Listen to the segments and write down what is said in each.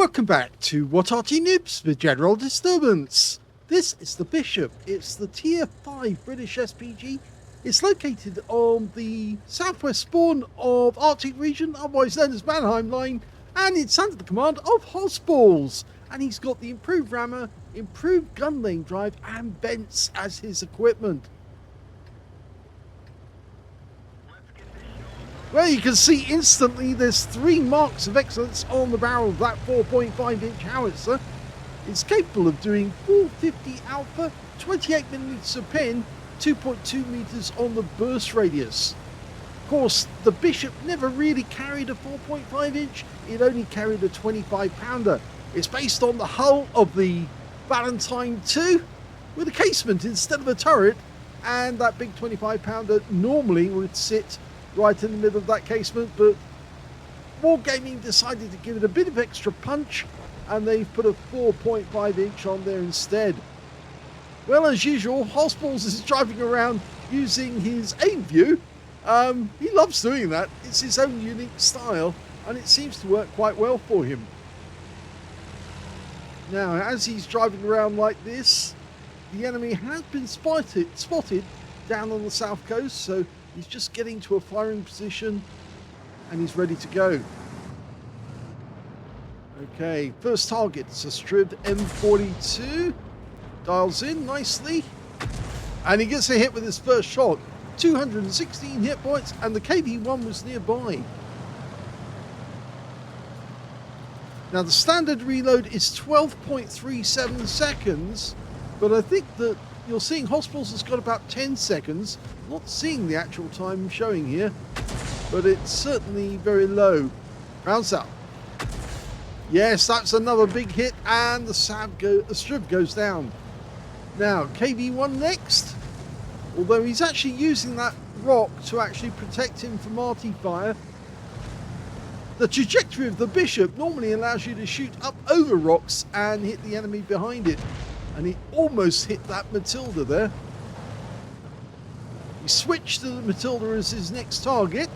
Welcome back to What Arty Noobs with General Disturbance. This is the Bishop. It's the Tier 5 British SPG. It's located on the southwest spawn of Arctic region, otherwise known as Mannheim Line, and it's under the command of hossballs. And he's got the improved rammer, improved gun lane drive, and vents as his equipment. Well, you can see instantly there's 3 marks of excellence on the barrel of that 4.5-inch howitzer. It's capable of doing 450 alpha, 28mm of pin, 2.2 meters on the burst radius. Of course, the Bishop never really carried a 4.5-inch, it only carried a 25-pounder. It's based on the hull of the Valentine II with a casement instead of a turret, and that big 25-pounder normally would sit right in the middle of that casement, but Wargaming decided to give it a bit of extra punch and they've put a 4.5-inch on there instead. Well, as usual, hossballs is driving around using his aim view. He loves doing that. It's his own unique style and it seems to work quite well for him. Now, as he's driving around like this, the enemy has been spotted down on the south coast, so he's just getting to a firing position and he's ready to go. Okay, first target, it's a Shure M42. Dials in nicely. And he gets a hit with his first shot. 216 hit points and the KV-1 was nearby. Now the standard reload is 12.37 seconds, but I think that you're seeing hossballs has got about 10 seconds. Not seeing the actual time showing here, but it's certainly very low. Rounds up. Yes, that's another big hit, and the Shure goes down. Now, KV-1 next. Although he's actually using that rock to actually protect him from Arty fire. The trajectory of the Bishop normally allows you to shoot up over rocks and hit the enemy behind it. And he almost hit that Matilda there. He switched to the Matilda as his next target.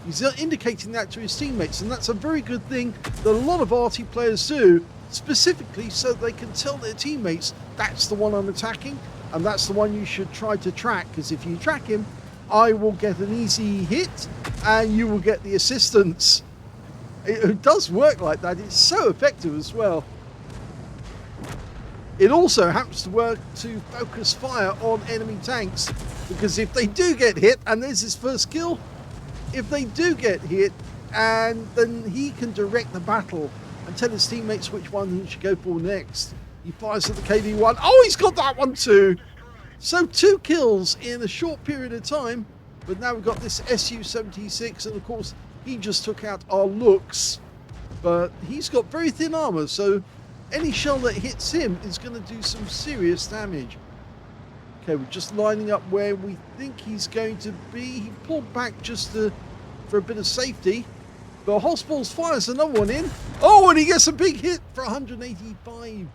He's indicating that to his teammates, and that's a very good thing that a lot of Arty players do, specifically so they can tell their teammates, that's the one I'm attacking, and that's the one you should try to track, because if you track him, I will get an easy hit, and you will get the assistance. It does work like that. It's so effective as well. It also happens to work to focus fire on enemy tanks, because if they do get hit, and there's his first kill, if they do get hit, and then he can direct the battle and tell his teammates which one he should go for next. He fires at the KV-1. Oh, he's got that one too! So 2 kills in a short period of time, but now we've got this Su-76, and of course he just took out our looks, but he's got very thin armor, so any shell that hits him is going to do some serious damage. Okay, we're just lining up where we think he's going to be. He pulled back just for a bit of safety. But hossballs fires another one in. Oh, and he gets a big hit for 185.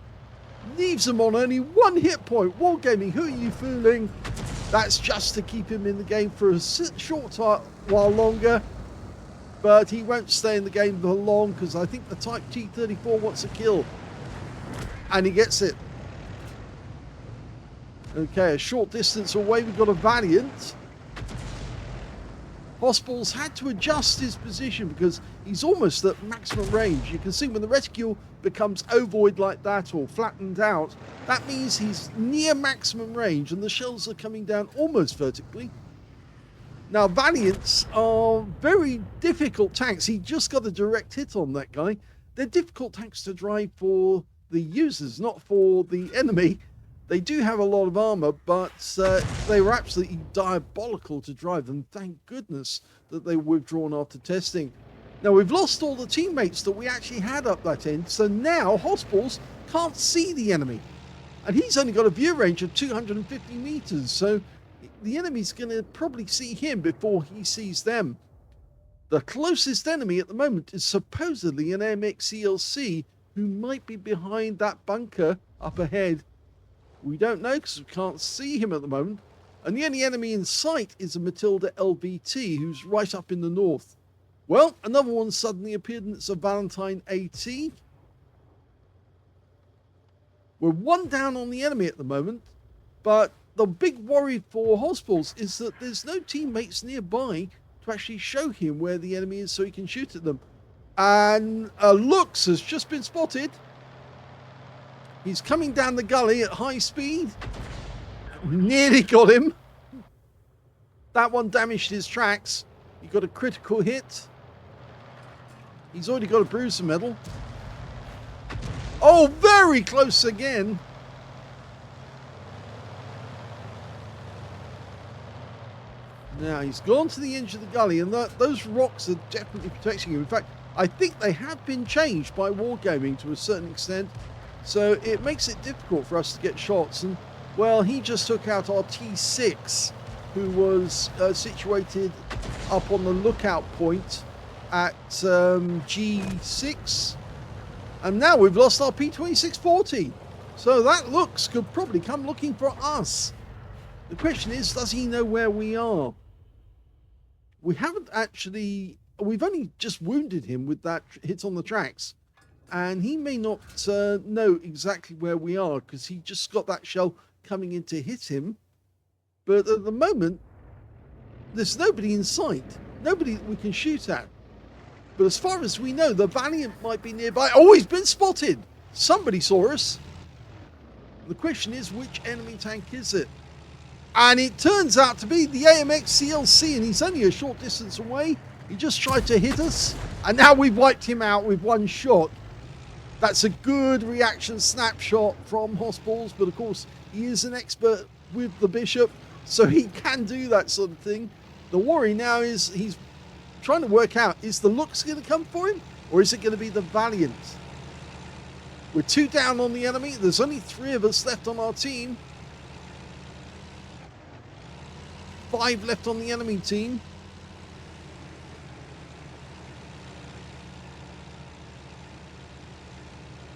Leaves him on only 1 hit point. Wargaming, who are you fooling? That's just to keep him in the game for a short while longer. But he won't stay in the game for long because I think the Type T-34 wants a kill. And he gets it. Okay, a short distance away, we've got a Valiant. hossballs had to adjust his position because he's almost at maximum range. You can see when the reticule becomes ovoid like that or flattened out, that means he's near maximum range and the shells are coming down almost vertically. Now, Valiants are very difficult tanks. He just got a direct hit on that guy. They're difficult tanks to drive for the users, not for the enemy. They do have a lot of armor, but they were absolutely diabolical to drive, and thank goodness that they were withdrawn after testing. Now, we've lost all the teammates that we actually had up that end, so now hossballs can't see the enemy. And he's only got a view range of 250 meters, so the enemy's going to probably see him before he sees them. The closest enemy at the moment is supposedly an MXCLC who might be behind that bunker up ahead. We don't know because we can't see him at the moment. And the only enemy in sight is a Matilda LBT who's right up in the north. Well, another one suddenly appeared and it's a Valentine AT. We're one down on the enemy at the moment, but the big worry for hossballs is that there's no teammates nearby to actually show him where the enemy is so he can shoot at them. And Lux has just been spotted. He's coming down the gully at high speed. Nearly got him. That one damaged his tracks. He got a critical hit. He's already got a bruiser medal. Oh, very close again. Now he's gone to the edge of the gully, and those rocks are definitely protecting him. In fact, I think they have been changed by wargaming to a certain extent, so it makes it difficult for us to get shots. And well, he just took out our T6, who was situated up on the lookout point at G6, and now we've lost our P2640. So that looks could probably come looking for us. The question is, does he know where we are? We haven't actually, we've only just wounded him with that hit on the tracks, and he may not know exactly where we are because he just got that shell coming in to hit him. But at the moment, there's nobody in sight, nobody we can shoot at. But as far as we know, the Valiant might be nearby. Oh, he's been spotted. Somebody saw us. The question is, which enemy tank is it? And it turns out to be the AMX CLC, and he's only a short distance away. He just tried to hit us, and now we've wiped him out with one shot. That's a good reaction snapshot from hossballs, but of course, he is an expert with the Bishop, so he can do that sort of thing. The worry now is he's trying to work out, is the Lux going to come for him, or is it going to be the Valiant? We're 2 down on the enemy. There's only 3 of us left on our team. 5 left on the enemy team.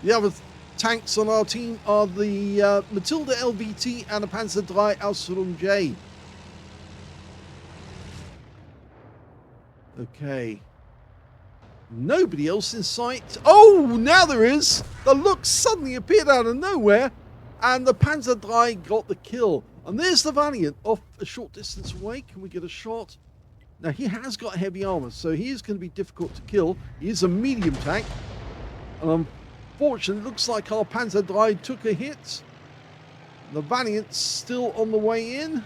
The other tanks on our team are the Matilda LVT and a Panzer III Aslains J. Okay. Nobody else in sight. Oh, now there is. The Lux suddenly appeared out of nowhere, and the Panzer III got the kill. And there's the Valiant off a short distance away. Can we get a shot? Now, he has got heavy armor, so he is going to be difficult to kill. He is a medium tank. And unfortunately, it looks like our Panzer III took a hit. The Valiant's still on the way in.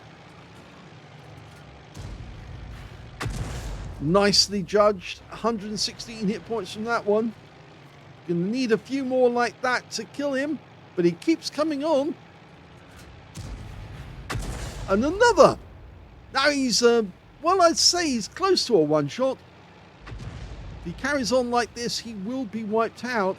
Nicely judged. 116 hit points from that one. Gonna need a few more like that to kill him, but he keeps coming on. And another. Now he's, well, I'd say he's close to a one-shot. If he carries on like this, he will be wiped out.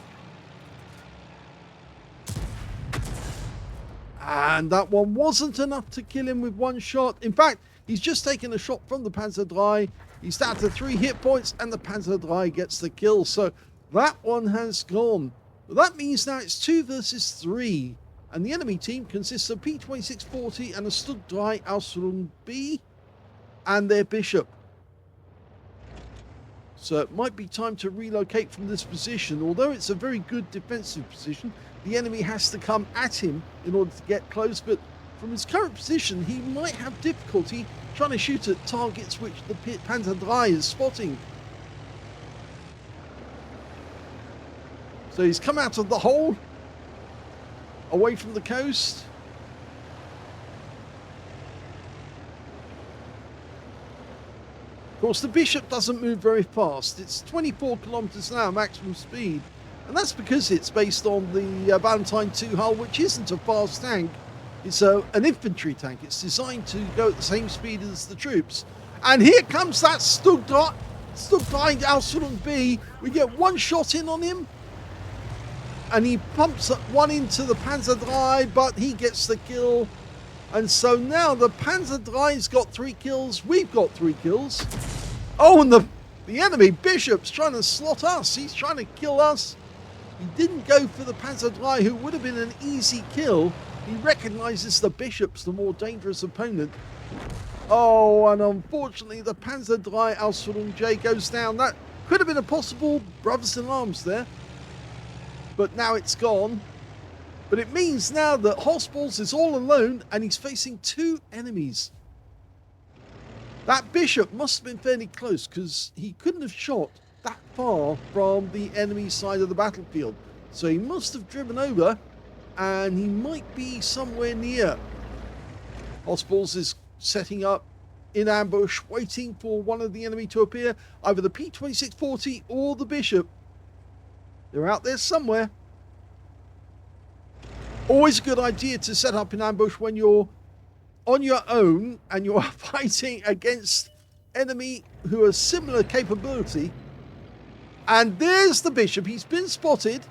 And that one wasn't enough to kill him with one shot. In fact, he's just taken a shot from the Panzer III. He's down to 3 hit points, and the Panzer III gets the kill. So that one has gone. But that means now it's 2 versus 3. And the enemy team consists of P2640 and a Stuttgart Aslains B and their Bishop. So it might be time to relocate from this position. Although it's a very good defensive position, the enemy has to come at him in order to get close. But from his current position, he might have difficulty trying to shoot at targets which the Panzer III is spotting. So he's come out of the hole, away from the coast. Of course, the Bishop doesn't move very fast. It's 24 kilometers an hour maximum speed, and that's because it's based on the Valentine II hull, which isn't a fast tank. It's an infantry tank. It's designed to go at the same speed as the troops. And here comes that Stuttgart Aslains B. We get one shot in on him, and he pumps one into the Panzer III, but he gets the kill. And so now the Panzer III's got 3 kills. We've got 3 kills. Oh, and the enemy Bishop's trying to slot us. He's trying to kill us. He didn't go for the Panzer III, who would have been an easy kill. He recognises the Bishop's the more dangerous opponent. Oh, and unfortunately the Panzer III Aslains J goes down. That could have been a possible brothers in arms there. But now it's gone. But it means now that hossballs is all alone and he's facing 2 enemies. That bishop must have been fairly close because he couldn't have shot that far from the enemy side of the battlefield. So he must have driven over and he might be somewhere near. hossballs is setting up in ambush, waiting for one of the enemy to appear, either the P2640 or the bishop. They're out there somewhere. Always a good idea to set up in ambush when you're on your own and you're fighting against enemy who are similar capability. And there's the bishop. He's been spotted.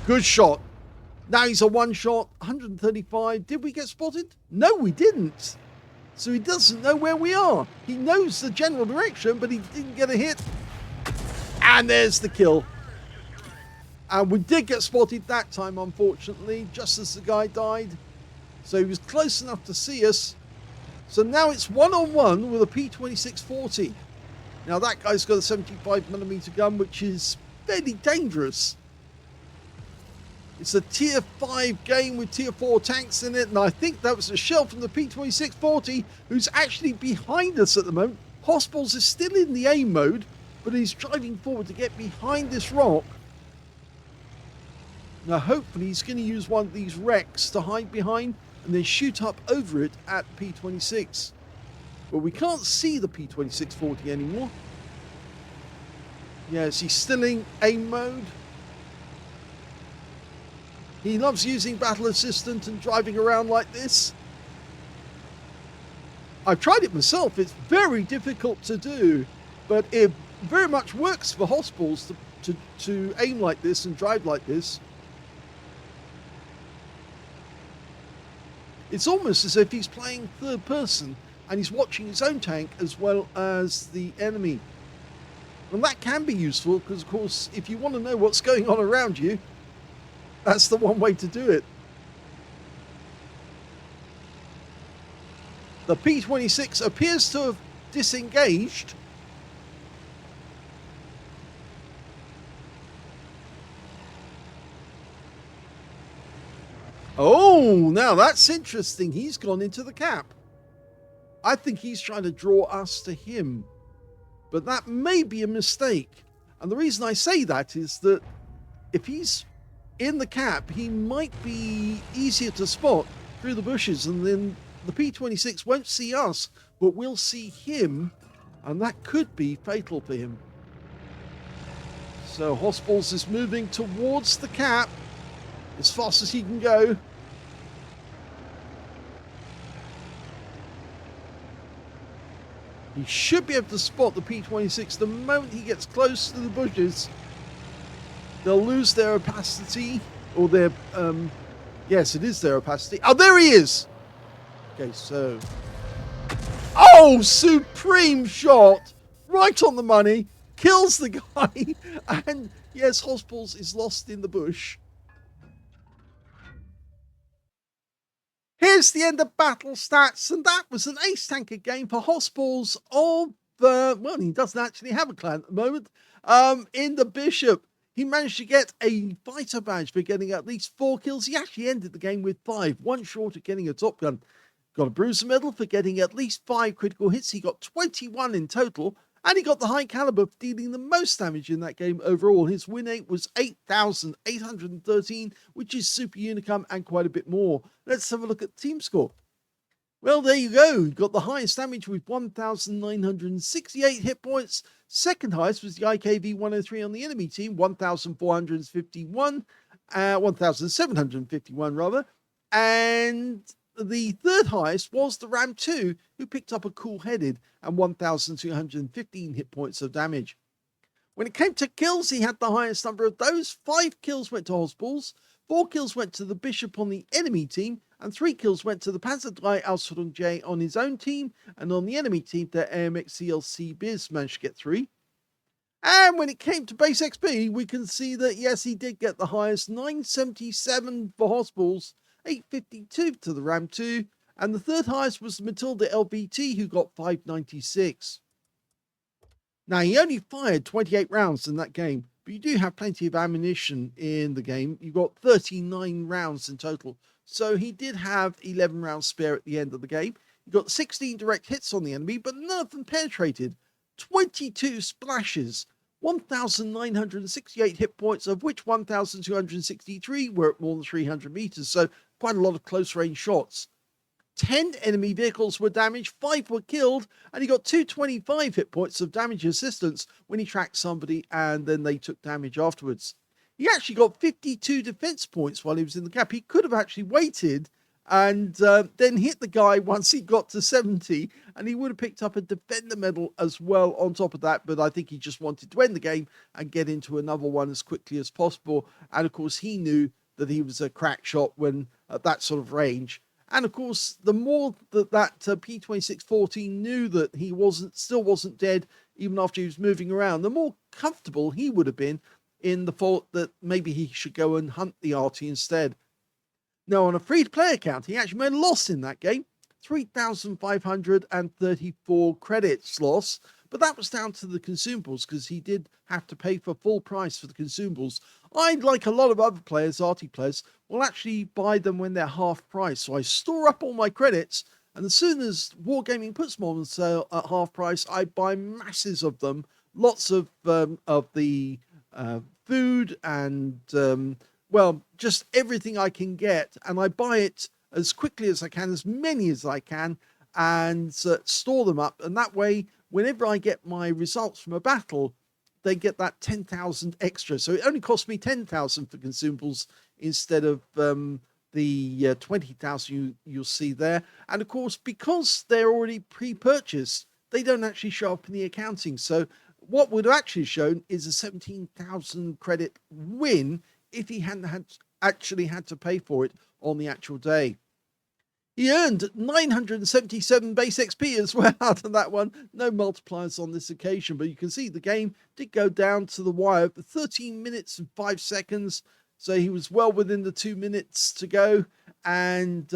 Good shot. Now he's a one shot, 135. Did we get spotted? No, we didn't. So he doesn't know where we are. He knows the general direction, but he didn't get a hit. And there's the kill. And we did get spotted that time, unfortunately, just as the guy died. So he was close enough to see us. So now it's 1-on-1 with a P2640. Now that guy's got a 75mm gun, which is fairly dangerous. It's a tier 5 game with tier 4 tanks in it, and I think that was a shell from the P2640, who's actually behind us at the moment. hossballs is still in the aim mode, but he's driving forward to get behind this rock. Now hopefully he's going to use one of these wrecks to hide behind and then shoot up over it at P26. But we can't see the P2640 anymore. Yes, he's still in aim mode. He loves using Battle Assistant and driving around like this. I've tried it myself. It's very difficult to do, but it very much works for hossballs to aim like this and drive like this. It's almost as if he's playing third person and he's watching his own tank as well as the enemy. And that can be useful because, of course, if you want to know what's going on around you, that's the one way to do it. The P26 appears to have disengaged. Oh, now that's interesting. He's gone into the cap. I think he's trying to draw us to him. But that may be a mistake. And the reason I say that is that if he's in the cap, he might be easier to spot through the bushes, and then the P26 won't see us, but we'll see him, and that could be fatal for him. So hossballs is moving towards the cap as fast as he can go. He should be able to spot the P26 the moment he gets close to the bushes. They'll lose their opacity, or their, yes, it is their opacity. Oh, there he is! Okay, so... Oh, supreme shot! Right on the money, kills the guy, and yes, hossballs is lost in the bush. Here's the end of battle stats, and that was an ace tanker game for hossballs of, well, he doesn't actually have a clan at the moment, in the bishop. He managed to get a fighter badge for getting at least 4 kills. He actually ended the game with 5, one short of getting a top gun. Got a bruiser medal for getting at least 5 critical hits. He got 21 in total, and he got the high caliber for dealing the most damage in that game overall. His win rate was 8,813, which is super unicum and quite a bit more. Let's have a look at the team score. Well, there you go. You got the highest damage with 1,968 hit points. Second highest was the IKV-103 on the enemy team, 1,451, 1,751 rather. And the third highest was the Ram 2, who picked up a cool-headed and 1,215 hit points of damage. When it came to kills, he had the highest number of those. 5 kills went to hossballs, 4 kills went to the bishop on the enemy team, and 3 kills went to the Panzergleich Ausführung J on his own team, and on the enemy team, the AMX CLC Biz managed to get 3. And when it came to base XP, we can see that, yes, he did get the highest, 977 for hossballs, 852 to the Ram 2, and the third highest was the Matilda LBT, who got 596. Now, he only fired 28 rounds in that game, but you do have plenty of ammunition in the game. You've got 39 rounds in total. So he did have 11 rounds spare at the end of the game. You got 16 direct hits on the enemy, but none of them penetrated. 22 splashes, 1,968 hit points, of which 1,263 were at more than 300 meters. So quite a lot of close range shots. 10 enemy vehicles were damaged, 5 were killed, and he got 225 hit points of damage assistance when he tracked somebody and then they took damage afterwards. He actually got 52 defense points while he was in the gap. He could have actually waited and then hit the guy once he got to 70, and he would have picked up a defender medal as well on top of that, but I think he just wanted to end the game and get into another one as quickly as possible. And of course he knew that he was a crack shot when at that sort of range. And of course, the more that P2614 knew that he still wasn't dead, even after he was moving around, the more comfortable he would have been in the thought that maybe he should go and hunt the Arty instead. Now, on a free-to-play account, he actually made a loss in that game, 3,534 credits loss, but that was down to the consumables because he did have to pay for full price for the consumables. I, like a lot of other players, Arty players, will actually buy them when they're half price. So I store up all my credits, and as soon as Wargaming puts them on sale at half price, I buy masses of them, lots of the food and, well, just everything I can get, and I buy it as quickly as I can, as many as I can, and store them up, and that way, whenever I get my results from a battle, they get that 10,000 extra. So it only cost me 10,000 for consumables instead of the 20,000 you'll see there. And of course, because they're already pre-purchased, they don't actually show up in the accounting. So what would have actually shown is a 17,000 credit win if he hadn't actually had to pay for it on the actual day. He earned 977 base XP as well out of that one. No multipliers on this occasion, but you can see the game did go down to the wire for 13 minutes and 5 seconds. So he was well within the 2 minutes to go. And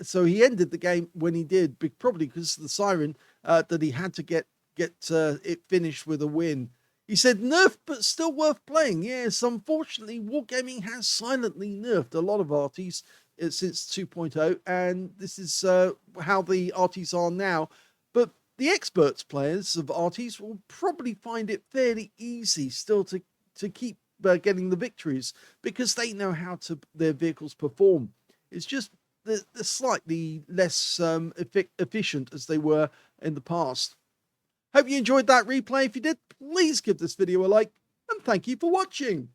so he ended the game when he did, probably because of the siren, that he had to get it finished with a win. He said, nerfed, but still worth playing. Yes, unfortunately, Wargaming has silently nerfed a lot of Artys since 2.0, and this is how the Artys are now. But the experts players of Artys will probably find it fairly easy still to keep getting the victories because they know how their vehicles perform. It's just they're slightly less efficient as they were in the past. Hope you enjoyed that replay. If you did, please give this video a like, and thank you for watching.